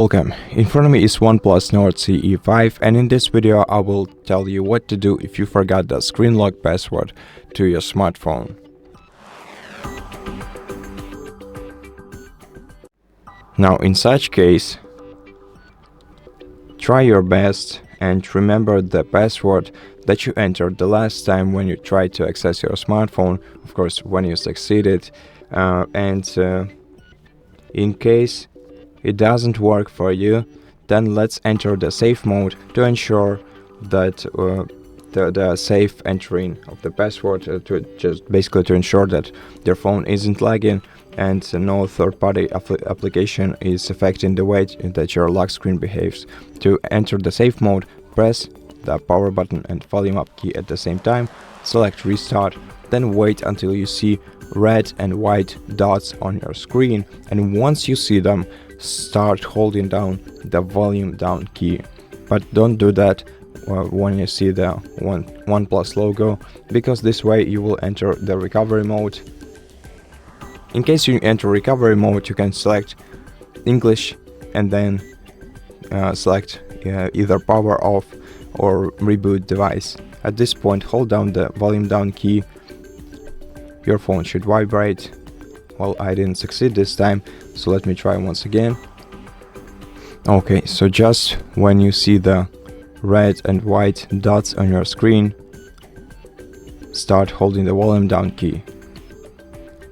Welcome, in front of me is OnePlus Nord CE 5, and in this video I will tell you what to do if you forgot the screen lock password to your smartphone. Now in such case, try your best and remember the password that you entered the last time when you tried to access your smartphone, of course when you succeeded, in case it doesn't work for you, then let's enter the safe mode to ensure that the safe entering of the password to ensure that your phone isn't lagging and no third-party application is affecting the way that your lock screen behaves. To enter the safe mode, press the power button and volume up key at the same time, select restart, then wait until you see red and white dots on your screen, and once you see them, start holding down the volume down key. But don't do that when you see the OnePlus logo, because this way you will enter the recovery mode. In case you enter recovery mode, you can select English and then select either power off or reboot device. At this point, hold down the volume down key. Your phone should vibrate. Well, I didn't succeed this time, so let me try once again. Okay, so just when you see the red and white dots on your screen, start holding the volume down key.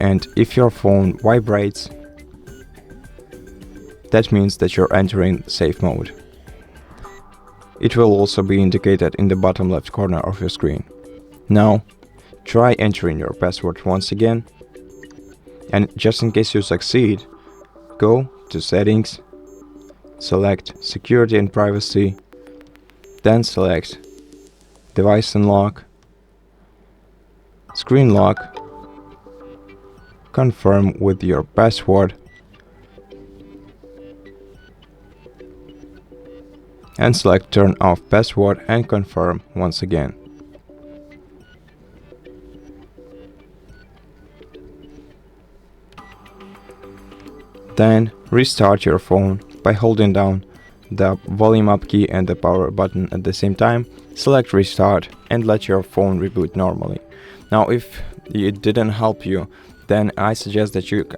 And if your phone vibrates, that means that you're entering safe mode. It will also be indicated in the bottom left corner of your screen. Now, try entering your password once again. And just in case you succeed, go to Settings, select Security and Privacy, then select Device Unlock, Screen Lock, confirm with your password, and select Turn off password and confirm once again. Then restart your phone by holding down the volume up key and the power button at the same time, select restart and let your phone reboot normally. Now if it didn't help you, then I suggest that you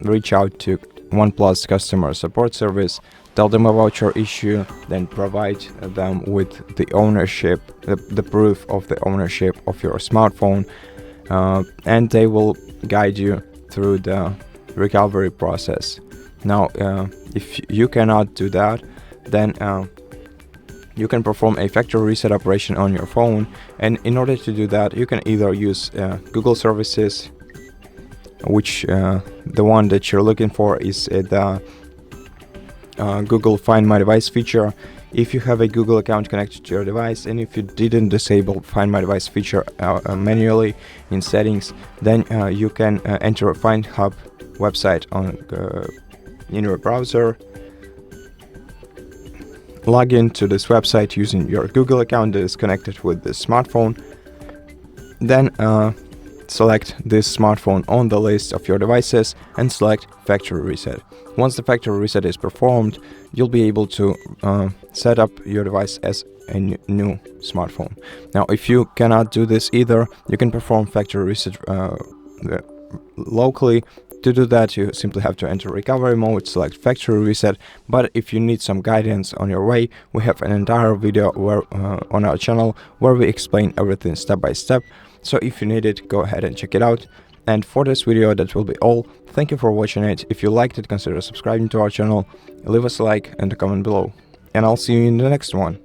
reach out to OnePlus customer support service, tell them about your issue, then provide them with the ownership, the proof of the ownership of your smartphone, and they will guide you through the recovery process. Now if you cannot do that, then you can perform a factory reset operation on your phone, and in order to do that you can either use Google services, which the one that you're looking for is the Google Find My Device feature. If you have a Google account connected to your device, and if you didn't disable Find My Device feature manually in settings, then you can enter a Find Hub website in your browser, log into this website using your Google account that is connected with the smartphone, then select this smartphone on the list of your devices and select factory reset. Once the factory reset is performed, you'll be able to set up your device as a new smartphone. Now if you cannot do this either, you can perform factory reset locally. To do that, you simply have to enter recovery mode, select factory reset, but if you need some guidance on your way, we have an entire video on our channel where we explain everything step by step. So if you need it, go ahead and check it out. And for this video, that will be all. Thank you for watching it. If you liked it, consider subscribing to our channel, leave us a like and a comment below. And I'll see you in the next one.